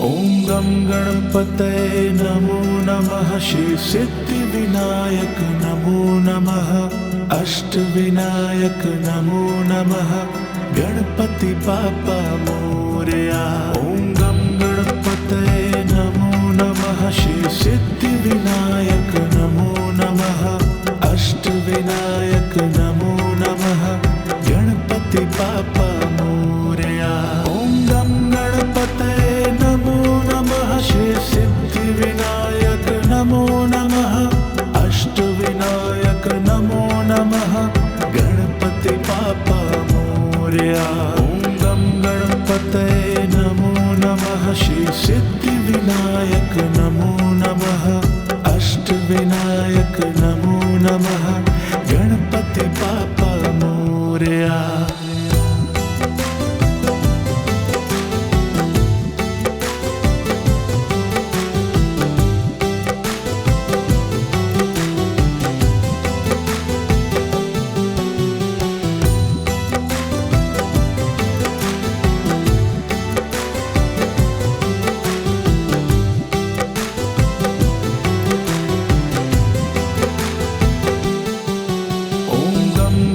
ॐ गं गणपतये नमो नमः। श्री सिद्धिविनायक नमो नमः। अष्टविनायक नमो नमः। गणपति बाप्पा मोरया। ॐ गं गणपतये नमो नमः। श्री सिद्धिविनायक नमो नमः। अष्टविनायक नमो नमः। गणपति बाप्पा मोरया। ॐ गं गणपतये नमो नमः। श्री सिद्धिविनायक नमो नमः। अष्टविनायक नमो नमः। गणपति बाप्पा मोरया। ॐ गं गणपतये नमो नमः। श्री सिद्धिविनायक नमो नमः। अष्टविनायक नमो नमः। गणपति बाप्पा मोरया।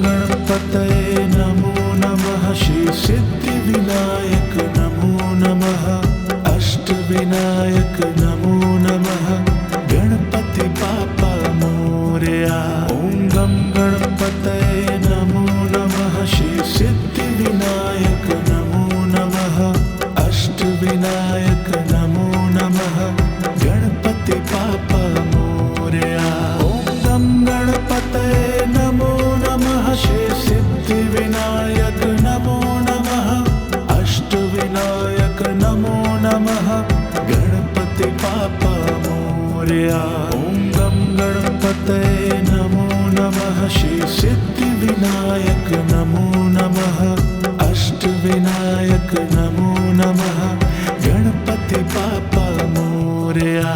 गणपतये नमो नमः। श्री सिद्धिविनायक नमो नमः। अष्टविनायक नमो नमः। गणपति बाप्पा मोरया। ॐ गं गणपतये नमो नमः। श्री सिद्धिविनायक नमो नमः। अष्टविनायक नमो नमः। गणपति बाप्पा मोरया। ॐ गं गणपतये नमो नमः। श्री सिद्धिविनायक नमो नमः। अष्टविनायक नमो नमः। गणपति बाप्पा मोरया। ॐ गं गणपतये नमो नमः। श्री सिद्धिविनायक नमो नमः। अष्टविनायक नमो नमः। गणपति बाप्पा मोरया।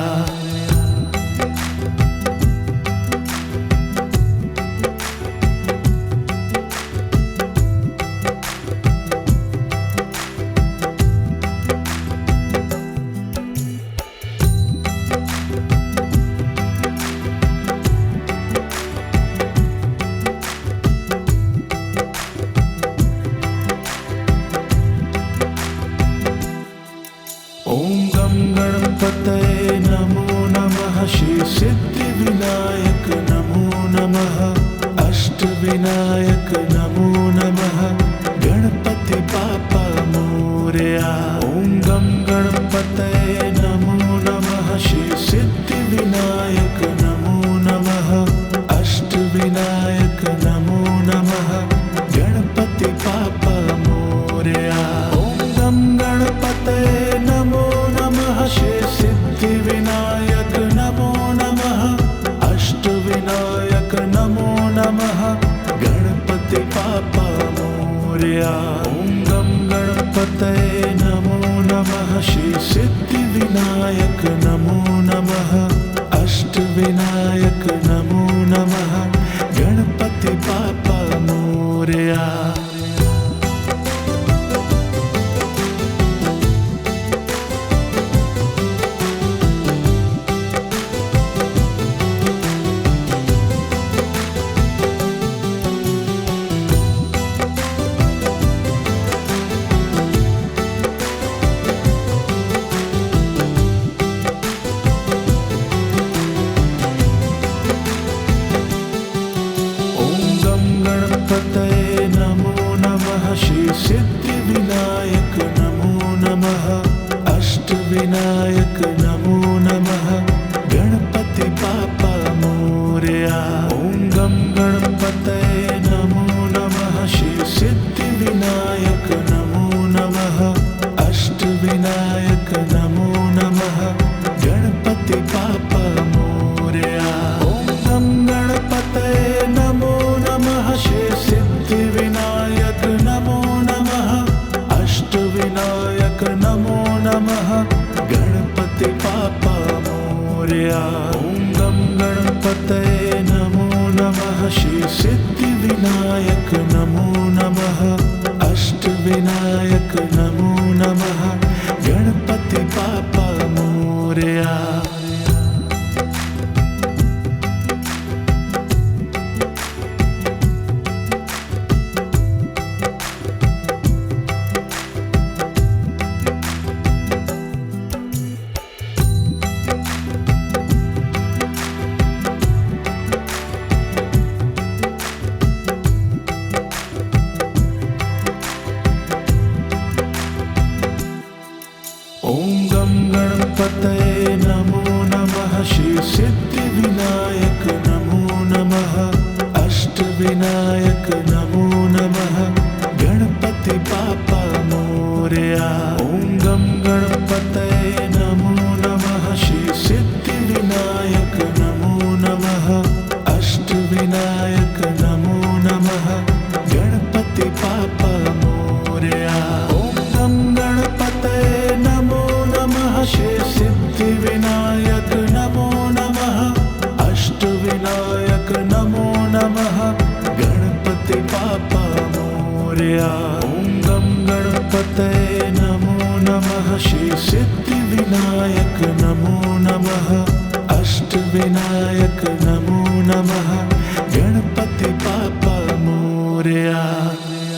ॐ गं गणपतये नमो नमः। श्री सिद्धिविनायक नमो नमः। अष्टविनायक नमो नमः। गणपति बाप्पा मोरया। ॐ गं गणपतये नमो नमः। श्री सिद्धिविनायक नमो नमः। अष्टविनायक नमो नमः। गणपति बाप्पा मोरया। ॐ गं गणपतये नमो नमः। श्री सिद्धिविनायक नमो नमः। अष्टविनायक नमो नमः। गणपति बाप्पा मोरया। ॐ गं गणपतये नमो नमः। श्री सिद्धिविनायक नमो नमः। अष्टविनायक नमो नमः। गणपति बाप्पा मोरया। गणपतये नमो नमः। श्री सिद्धिविनायक नमो नमः। अष्टविनायक नमो नमः। गणपति बाप्पा मोरया। ॐ गं गणपतये नमो नमः। श्री सिद्धिविनायक नमो नमः। अष्टविनायक नमो नमः। गणपति बाप्पा मोरया। ॐ गं गणपतये नमो नमः। श्री सिद्धिविनायक नमो नमः। अष्टविनायक नमो नमः। गणपति बाप्पा मोरया। ॐ गं गणपतये नमो नमः। श्री सिद्धिविनायक नमो नमः। अष्टविनायक नमो नमः। गणपति बाप्पा अष्टविनायक नमो नमः गणपति बाप्पा मोरया। ॐ गं गणपतये नमो नमः श्री सिद्धिविनायक नमो नमः अष्टविनायक नमो नमः गणपति बाप्पा मोरया। ॐ गं गणपतये नमो नमः श्री सिद्धिविनायक नमो नमः अष्टविनायक नमो नमः गणपति बाप्पा मोरया। ॐ गं गणपतये नमो नमः श्री सिद्धिविनायक नमो नमः अष्टविनायक नमो नमः